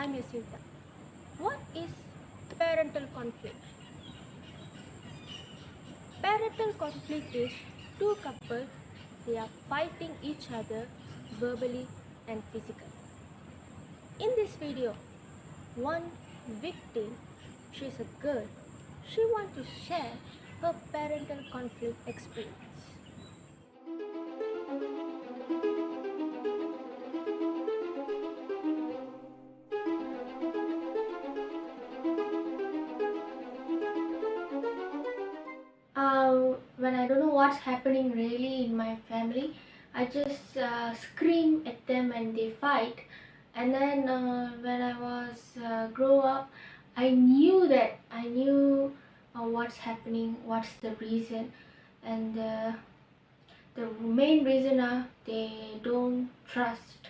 I'm Yasintha. What is parental conflict? Parental conflict is two couples, they are fighting each other verbally and physically. In this video, one victim, she's a girl, she wants to share her parental conflict experience. When I don't know what's happening really in my family, I just scream at them and they fight. And then when I was grow up, I knew what's happening, what's the reason, and the main reason are they don't trust.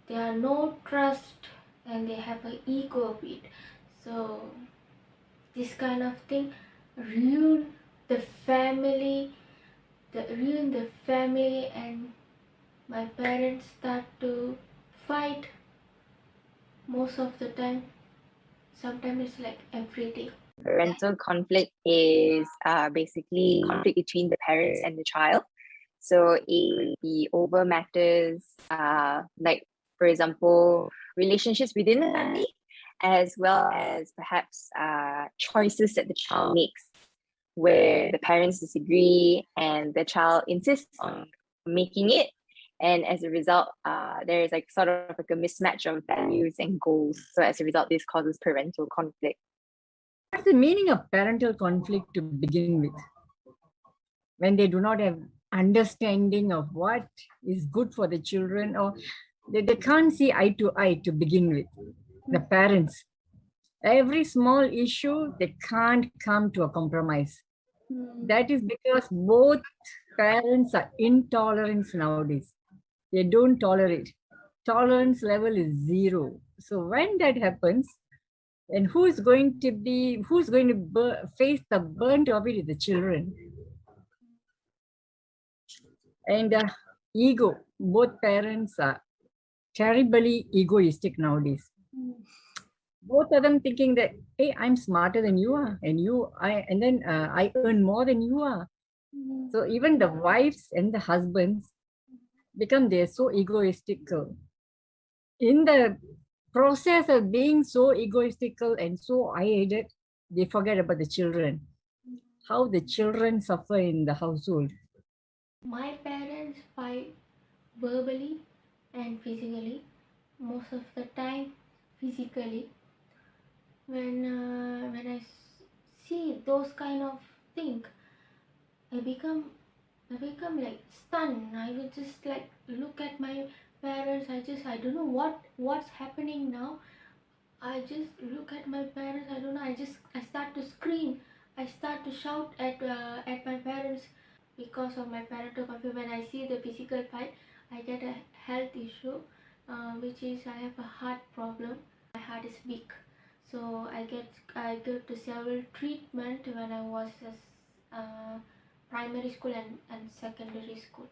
There are no trust, and they have an ego bit. So this kind of thing ruin the family and my parents start to fight most of the time. Sometimes it's like every day. Parental conflict is basically conflict between the parents and the child. So it will be over matters like, for example, relationships within the family, as well as perhaps choices that the child makes, where the parents disagree and the child insists on making it. And as a result, there is like sort of like a mismatch of values and goals. So as a result, this causes parental conflict. What's the meaning of parental conflict to begin with? When they do not have understanding of what is good for the children, or they can't see eye to eye to begin with, the parents. Every small issue, they can't come to a compromise. That is because both parents are intolerant nowadays. They don't tolerate. Tolerance level is 0. So when that happens, and who's going to face the burnt of it is the children. And ego, both parents are terribly egoistic nowadays. Both of them thinking that, hey, I'm smarter than you are, and I earn more than you are. So even the wives and the husbands they're so egoistical. In the process of being so egoistical and so I-headed, they forget about the children. How the children suffer in the household. My parents fight verbally and physically. Most of the time, physically. When I see those kind of things, I become like stunned. I would just like look at my parents. I don't know what's happening now. I just look at my parents. I don't know. I start to scream. I start to shout at my parents because of my parental conflict. When I see the physical fight, I get a health issue, which is I have a heart problem. My heart is weak, so I get to several treatment when I was primary school and secondary school.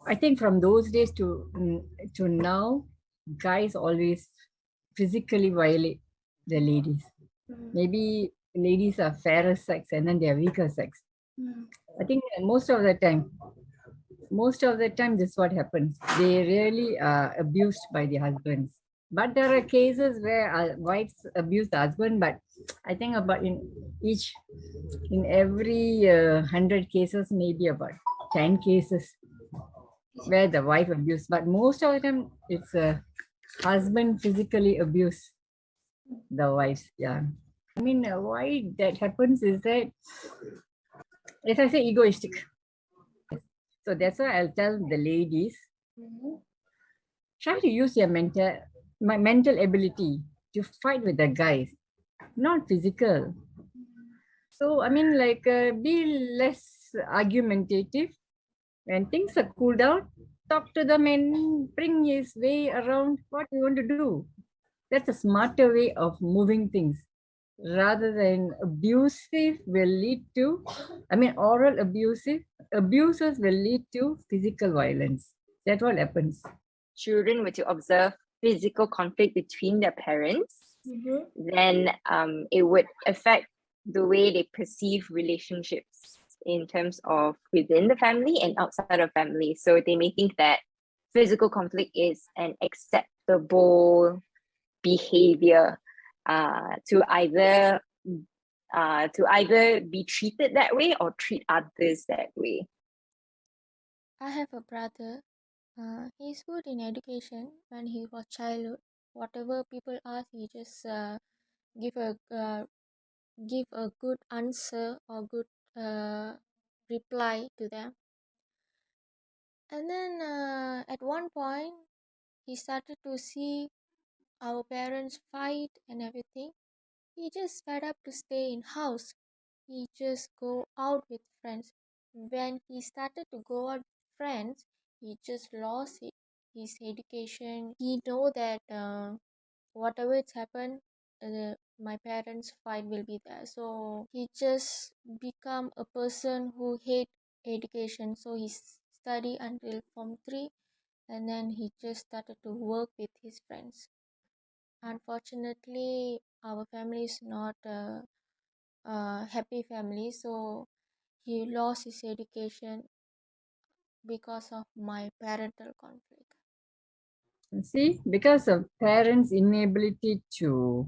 I think from those days to now, guys always physically violate the ladies. Maybe ladies are fairer sex and then they are weaker sex. I think most of the time this is what happens. They really are abused by the husbands. But there are cases where wives abuse the husband, but I think about in every 100 cases, maybe about 10 cases where the wife abused. But most of the time, it's a husband physically abuse the wives. Yeah. I mean, why that happens is that, as I say, egoistic. So that's why I'll tell the ladies, try to use your mental ability to fight with the guys, not physical. So, I mean, like, be less argumentative. When things are cooled down, talk to them and bring his way around what you want to do. That's a smarter way of moving things. rather than abusive will lead to, oral abusers will lead to physical violence. That's what happens. Children were to observe physical conflict between their parents, then it would affect the way they perceive relationships in terms of within the family and outside of family. So they may think that physical conflict is an acceptable behavior to either be treated that way or treat others that way. I have a brother. He's good in education. When he was childhood, whatever people ask, he just give a good answer or good reply to them. And then at one point, he started to see our parents fight and everything. He just fed up to stay in house. He just go out with friends. When he started to go out with friends, he just lost his education. He know that whatever it's happened, my parents' fight will be there. So he just become a person who hate education. So he study until Form 3, and then he just started to work with his friends. Unfortunately, our family is not a happy family, so he lost his education because of my parental conflict. See, because of parents' inability to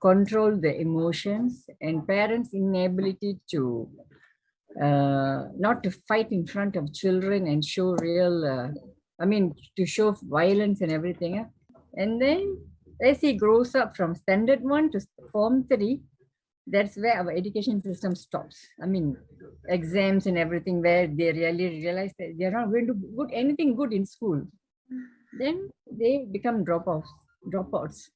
control the emotions and parents' inability to not to fight in front of children and show real, to show violence and everything. And then as he grows up from standard 1 to Form 3, that's where our education system stops. Exams and everything, where they really realize that they're not going to put anything good in school. Then they become dropouts.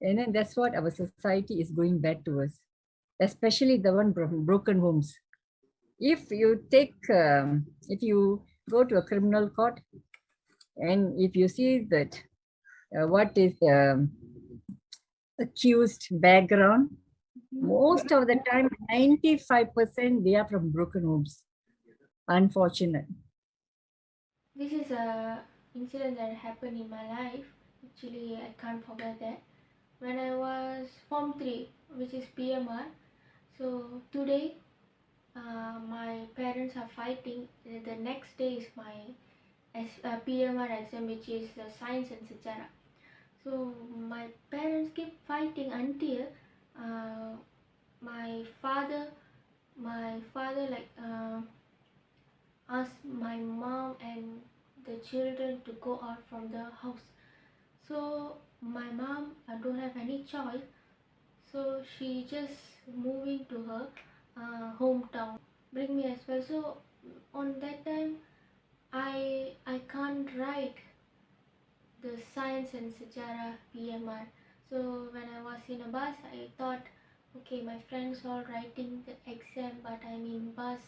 And then that's what our society is going back towards, especially the one from broken homes. If you go to a criminal court and if you see that what is the accused background, most of the time, 95% they are from broken homes. Unfortunate. This is a incident that happened in my life. Actually, I can't forget that. When I was Form 3, which is PMR, so today my parents are fighting. The next day is my PMR exam, which is science and sejarah. So my parents keep fighting until uh, my father asked my mom and the children to go out from the house. So my mom don't have any choice, so she just moving to her hometown, bring me as well. So on that time, I can't write the science and sejarah PMR. So when I was in a bus, I thought, okay, my friends all writing the exam, but I'm in bus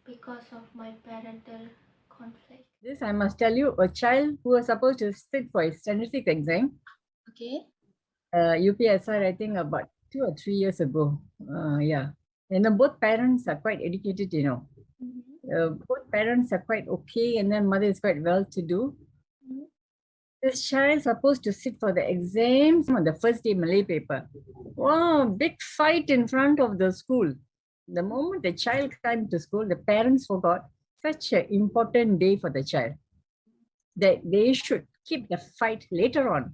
because of my parental conflict. This I must tell you, a child who was supposed to sit for his standard 6 exam, Okay. UPSR, I think about 2 or 3 years ago. Yeah. And then both parents are quite educated, both parents are quite okay, and then mother is quite well to do. This child supposed to sit for the exams on the first day Malay paper. Wow, big fight in front of the school. The moment the child came to school, the parents forgot such an important day for the child, that they should keep the fight later on.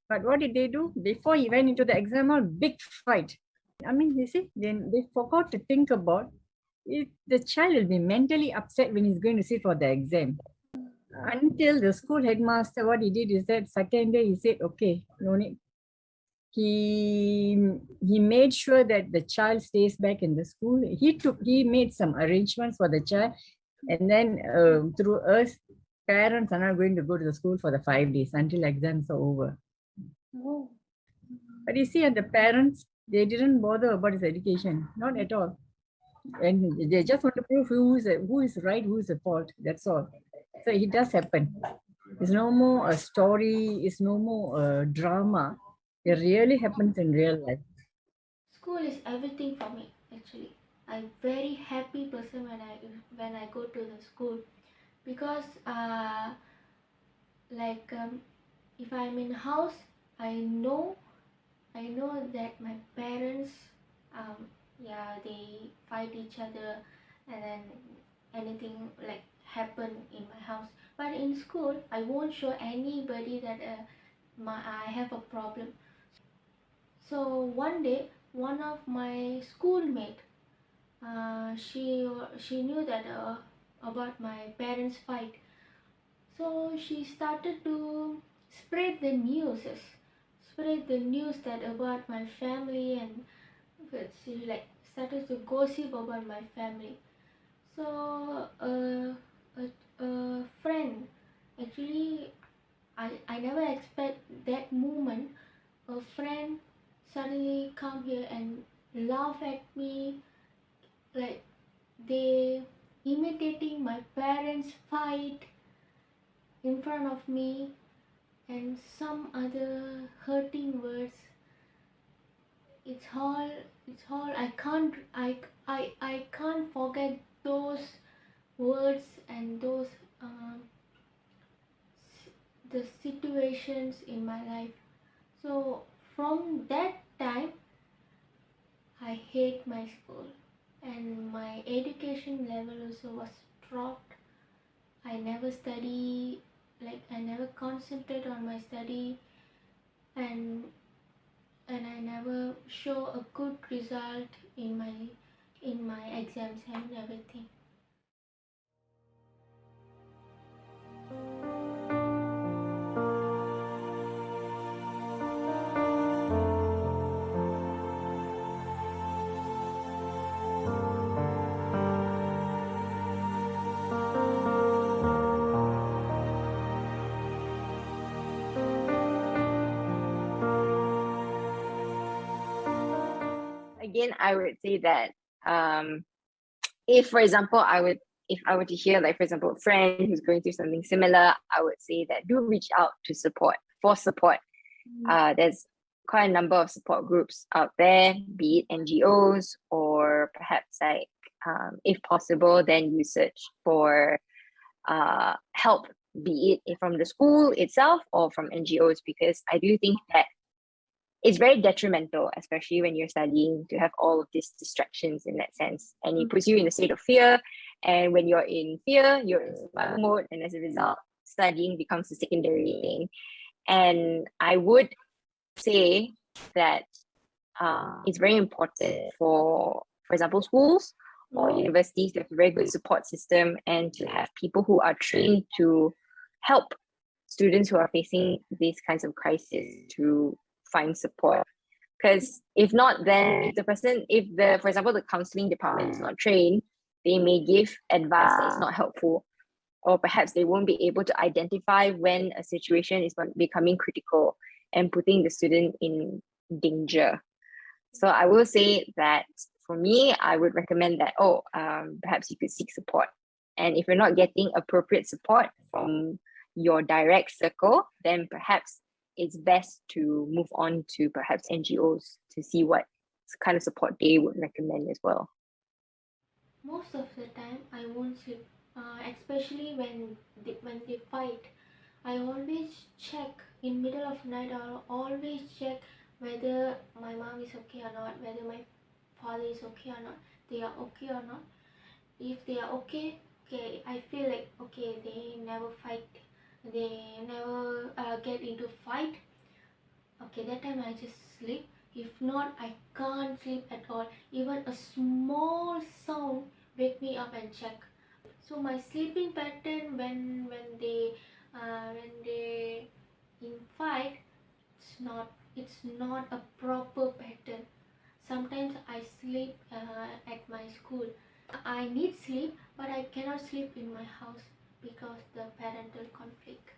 But what did they do? Before he went into the exam hall, big fight. You see, then they forgot to think about it. The child will be mentally upset when he's going to sit for the exam. Until the school headmaster, what he did is that second day he said, okay, no need. He made sure that the child stays back in the school. He made some arrangements for the child, and then through us, parents are not going to go to the school for the 5 days until exams are over. Oh. But you see, the parents, they didn't bother about his education, not at all. And they just want to prove who is right, who is at fault. That's all. So it does happen. It's no more a story. It's no more a drama. It really happens in real life. School is everything for me actually. I'm very happy person when I go to the school because like if I'm in house, I know I know that my parents, yeah, they fight each other, and then anything like happen in my house. But in school, I won't show anybody that I have a problem. So one day, one of my schoolmate, she knew that about my parents' fight. So she started to spread the news, spread the news that about my family, and she like started to gossip about my family. So a friend, actually, I never expect that moment. A friend suddenly come here and laugh at me, like they imitating my parents fight in front of me, and some other hurting words. It's all I can't forget those words and those um, the situations in my life. So from that time, I hate my school, and my education level also was dropped. I never study, like I never concentrate on my study, and I never show a good result in my exams and everything. Again, I would say that if, for example, if I were to hear, like, for example, a friend who's going through something similar, I would say that do reach out to for support. There's quite a number of support groups out there, be it NGOs or perhaps like, if possible, then you search for help, be it from the school itself or from NGOs, because I do think that it's very detrimental, especially when you're studying, to have all of these distractions in that sense. And it puts you in a state of fear. And when you're in fear, you're in survival mode. And as a result, studying becomes a secondary thing. And I would say that it's very important for example, schools or universities to have a very good support system and to have people who are trained to help students who are facing these kinds of crises to find support. Because if not, then for example, the counseling department is not trained, they may give advice that is not helpful, or perhaps they won't be able to identify when a situation is becoming critical and putting the student in danger. So I will say that for me, I would recommend that, perhaps you could seek support. And if you're not getting appropriate support from your direct circle, then perhaps it's best to move on to perhaps NGOs to see what kind of support they would recommend as well. Most of the time, I won't sleep, especially when they fight. I always check in middle of night. I'll always check whether my mom is okay or not, whether my father is okay or not, they are okay or not. If they are okay, okay, I feel like okay, they never fight, they never get into fight. Okay, that time I just sleep. If not, I can't sleep at all. Even a small sound wake me up and check. So my sleeping pattern when they in fight, it's not a proper pattern. Sometimes I sleep at my school. I need sleep, but I cannot sleep in my house because the parental conflict.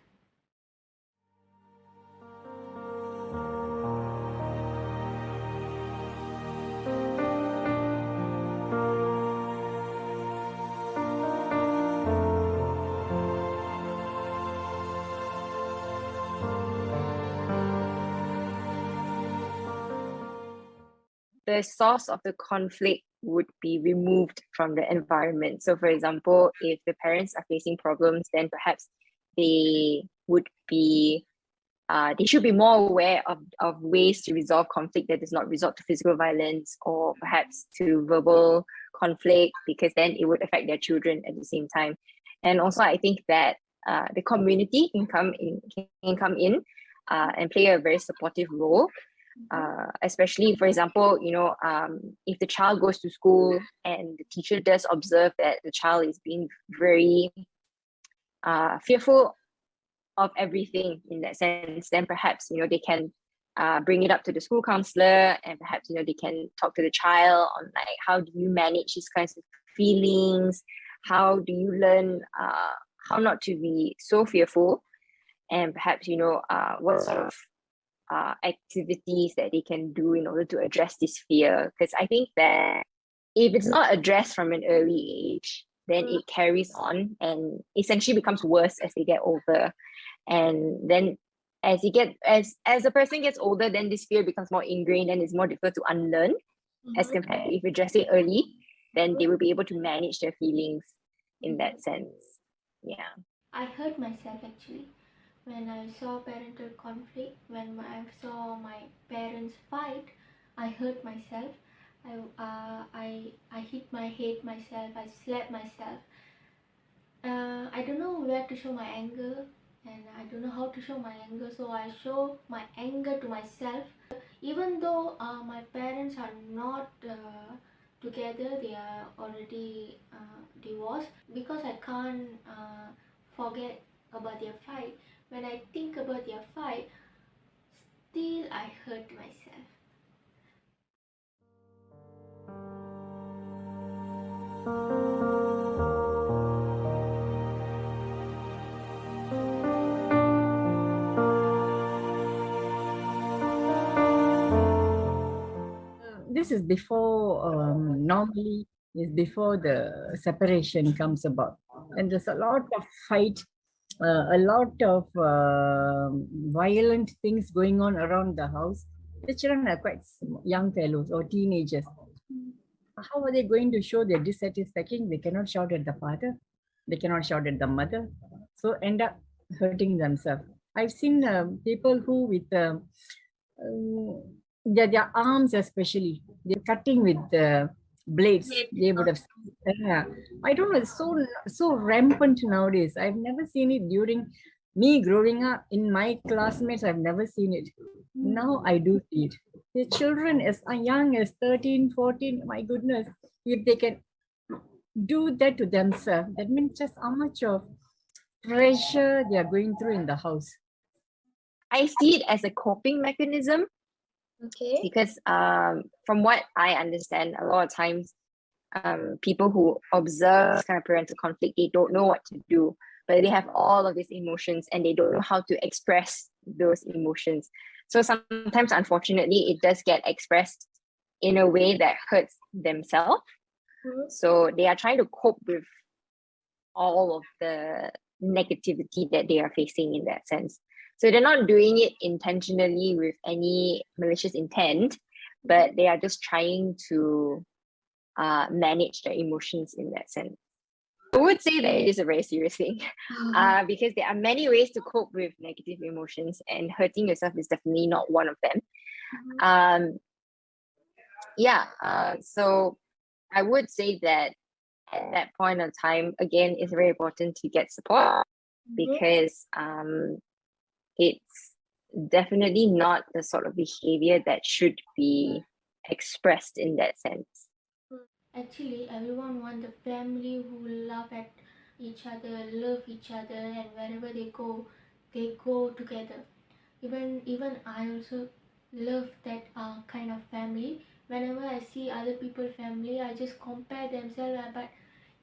the source of the conflict would be removed from the environment. So, for example, if the parents are facing problems, then perhaps they would be they should be more aware of ways to resolve conflict that does not resort to physical violence or perhaps to verbal conflict, because then it would affect their children at the same time. And also, I think that the community can come in and play a very supportive role. Especially, for example, if the child goes to school and the teacher does observe that the child is being very fearful of everything in that sense, then perhaps they can bring it up to the school counselor, and perhaps they can talk to the child on like, how do you manage these kinds of feelings, how do you learn how not to be so fearful, and perhaps what sort of activities that they can do in order to address this fear. Because I think that if it's not addressed from an early age, then it carries on and essentially becomes worse as they get older. And then as a person gets older, then this fear becomes more ingrained and it's more difficult to unlearn. As compared to if you address it early, then they will be able to manage their feelings in that sense. Yeah. I hurt myself actually when I saw parental conflict. When I saw my parents fight, I hurt myself. I hit my head myself. I slapped myself. I don't know where to show my anger, and I don't know how to show my anger. So I show my anger to myself. Even though my parents are not together, they are already divorced. Because I can't forget about their fight. When I think about their fight, still I hurt myself. This is before, normally, is before the separation comes about. And there's a lot of fight, a lot of violent things going on around the house. The children are quite young fellows or teenagers. How are they going to show their dissatisfaction? They cannot shout at the father. They cannot shout at the mother. So end up hurting themselves. I've seen people who with their arms especially, they're cutting with blades. They would have. I don't know. It's so rampant nowadays. I've never seen it during me growing up. In my classmates, I've never seen it. Now I do see it. The children as young as 13, 14, my goodness, if they can do that to themselves, that means just how much of pressure they are going through in the house. I see it as a coping mechanism. Okay. Because from what I understand, a lot of times people who observe kind of parental conflict, they don't know what to do, but they have all of these emotions and they don't know how to express those emotions. So sometimes, unfortunately, it does get expressed in a way that hurts themselves. So they are trying to cope with all of the negativity that they are facing in that sense. So they're not doing it intentionally with any malicious intent, but they are just trying to manage their emotions in that sense. I would say that it is a very serious thing because there are many ways to cope with negative emotions, and hurting yourself is definitely not one of them. So I would say that at that point of time, again, it's very important to get support because it's definitely not the sort of behavior that should be expressed in that sense. Actually, everyone wants a family who love each other, and wherever they go together. Even I also love that kind of family. Whenever I see other people's family, I just compare themselves, but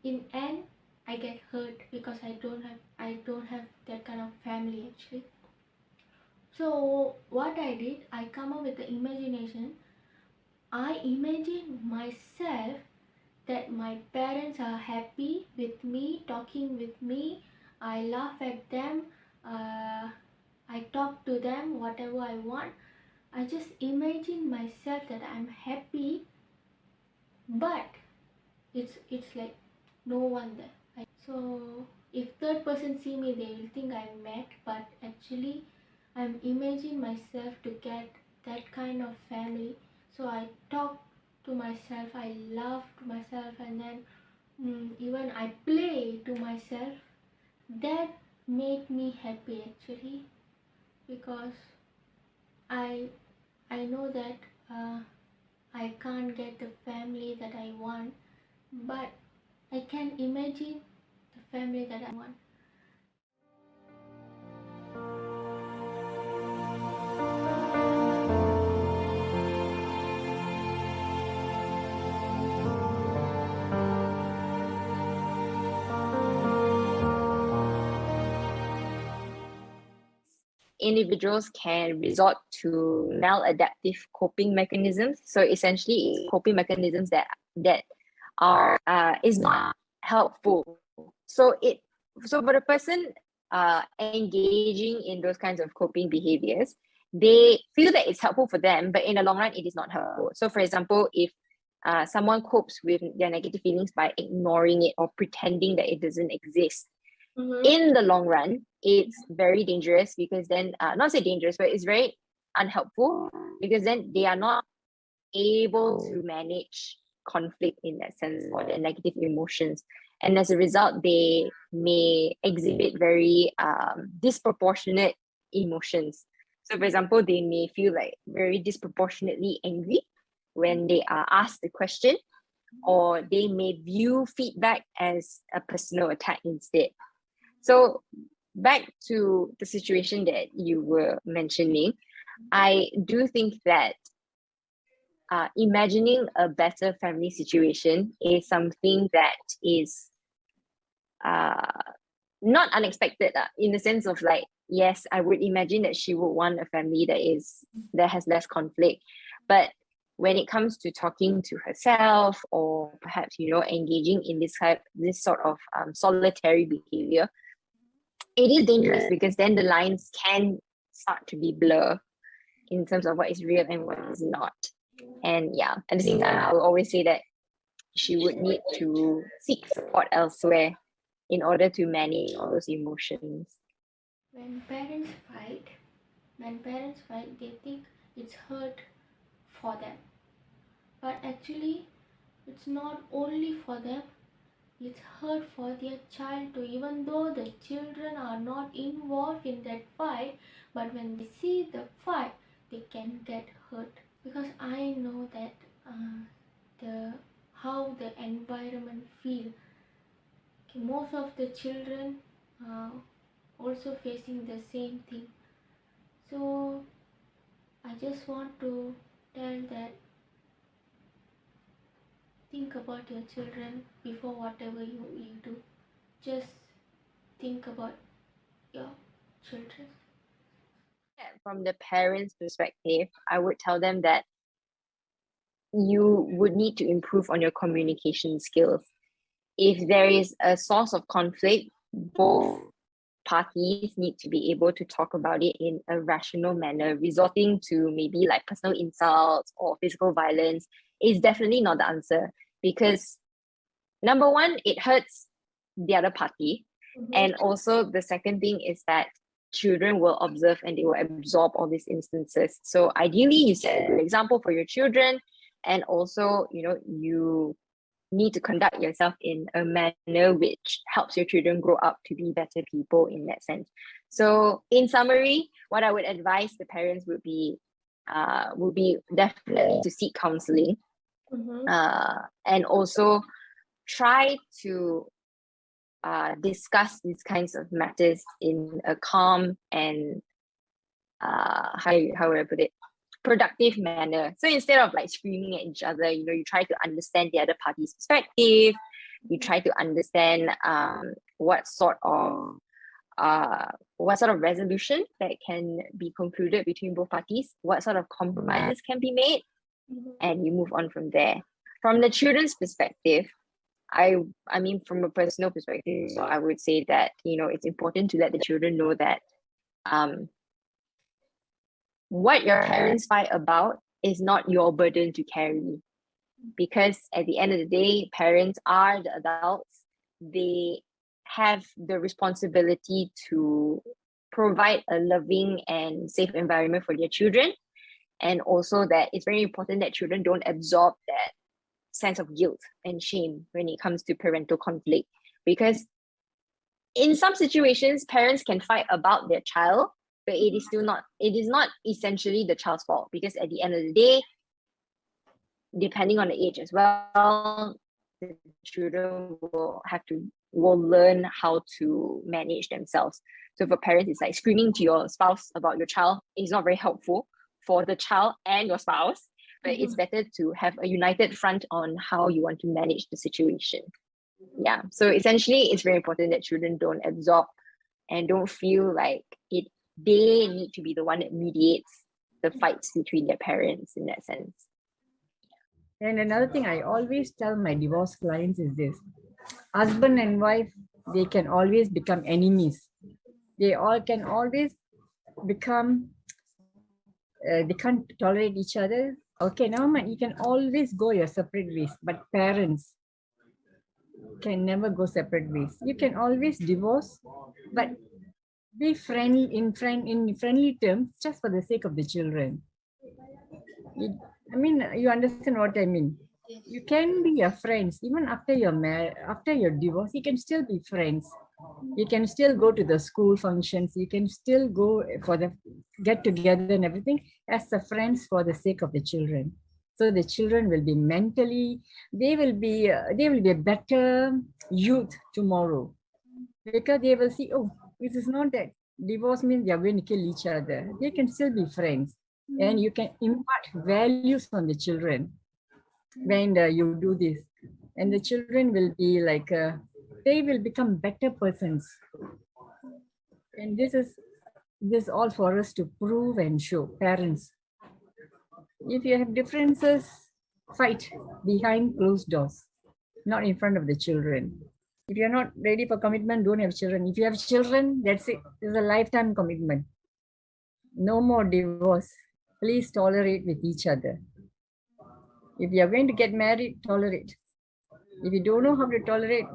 in end, I get hurt because I don't have that kind of family actually. So what I did, I come up with the imagination. I imagine myself that my parents are happy with me, talking with me. I laugh at them. I talk to them whatever I want. I just imagine myself that I'm happy, but it's like no one there. So if third person see me, they will think I'm mad, but actually I'm imagining myself to get that kind of family. So I talk to myself, I laugh to myself, and then even I play to myself. That made me happy actually, because I I know that I can't get the family that I want, but I can imagine the family that I want. Individuals can resort to maladaptive coping mechanisms. So essentially, it's coping mechanisms that are is not helpful. So for the person engaging in those kinds of coping behaviors, they feel that it's helpful for them, but in the long run, it is not helpful. So, for example, if someone copes with their negative feelings by ignoring it or pretending that it doesn't exist, in the long run, it's very dangerous, because then, not say dangerous, but it's very unhelpful, because then they are not able to manage conflict in that sense, or the negative emotions. And as a result, they may exhibit very disproportionate emotions. So, for example, they may feel like very disproportionately angry when they are asked the question, or they may view feedback as a personal attack instead. So back to the situation that you were mentioning, I do think that imagining a better family situation is something that is not unexpected, in the sense of like, yes, I would imagine that she would want a family that has less conflict. But when it comes to talking to herself, or perhaps engaging in this sort of solitary behavior, it is dangerous, because then the lines can start to be blur in terms of what is real and what is not. And yeah, at the same time, I will always say that she would need to seek support elsewhere in order to manage all those emotions. When parents fight, they think it's hurt for them. But actually, it's not only for them, it's hurt for their child too, even though the children are not involved in that fight, but when they see the fight, they can get hurt. Because I know that the how the environment feel. Okay, most of the children also facing the same thing. So I just want to tell that think about your children before whatever you do. Just think about your children. From the parents' perspective, I would tell them that you would need to improve on your communication skills. If there is a source of conflict, both parties need to be able to talk about it in a rational manner. Resorting to maybe like personal insults or physical violence is definitely not the answer, because number one, it hurts the other party. And also the second thing is that children will observe and they will absorb all these instances. So ideally, you set a good example for your children, and also you need to conduct yourself in a manner which helps your children grow up to be better people in that sense. So in summary, what I would advise the parents would be definitely to seek counseling, and also try to discuss these kinds of matters in a calm and how would I put it, productive manner. So instead of like screaming at each other, you try to understand the other party's perspective. You try to understand what sort of resolution that can be concluded between both parties, what sort of compromises can be made, and you move on from there. From the children's perspective, I mean, from a personal perspective, so I would say that it's important to let the children know that what your parents fight about is not your burden to carry. Because at the end of the day, parents are the adults. They have the responsibility to provide a loving and safe environment for their children. And also that it's very important that children don't absorb that sense of guilt and shame when it comes to parental conflict. Because in some situations, parents can fight about their child, but it is not essentially the child's fault, because at the end of the day, depending on the age as well, the children will learn how to manage themselves. So if a parent is like screaming to your spouse about your child, it's not very helpful for the child and your spouse, but it's better to have a united front on how you want to manage the situation. Yeah, so essentially it's very important that children don't absorb and don't feel like they need to be the one that mediates the fights between their parents in that sense. And another thing I always tell my divorced clients is this: husband and wife, they can always become enemies. They all can always become, they can't tolerate each other. Okay, never mind, you can always go your separate ways. But parents can never go separate ways. You can always divorce, but be friendly in friendly terms, just for the sake of the children. You understand what I mean. You can be your friends even after after your divorce. You can still be friends. You can still go to the school functions. You can still go for the get together and everything as the friends for the sake of the children. So the children will be mentally, they will be a better youth tomorrow, because they will see, oh, this is not that divorce means they are going to kill each other. They can still be friends, and you can impart values on the children when you do this, and the children will be like they will become better persons. And this all for us to prove and show. Parents, if you have differences, fight behind closed doors, not in front of the children. If you're not ready for commitment, don't have children. If you have children, that's it. It's a lifetime commitment. No more divorce. Please tolerate with each other. If you're going to get married, tolerate. If you don't know how to tolerate,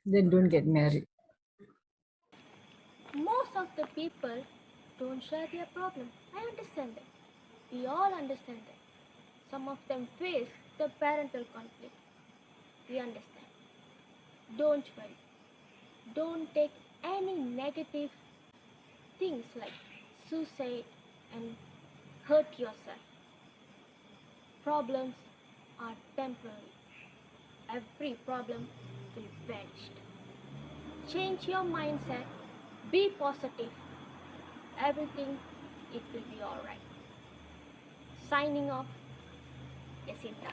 then don't get married. Most of the people don't share their problem. I understand that. We all understand that. Some of them face the parental conflict. We understand. Don't worry. Don't take any negative things like suicide and hurt yourself. Problems are temporary. Every problem will vanish. Change your mindset. Be positive. Everything, it will be alright. Signing off, Yasintha.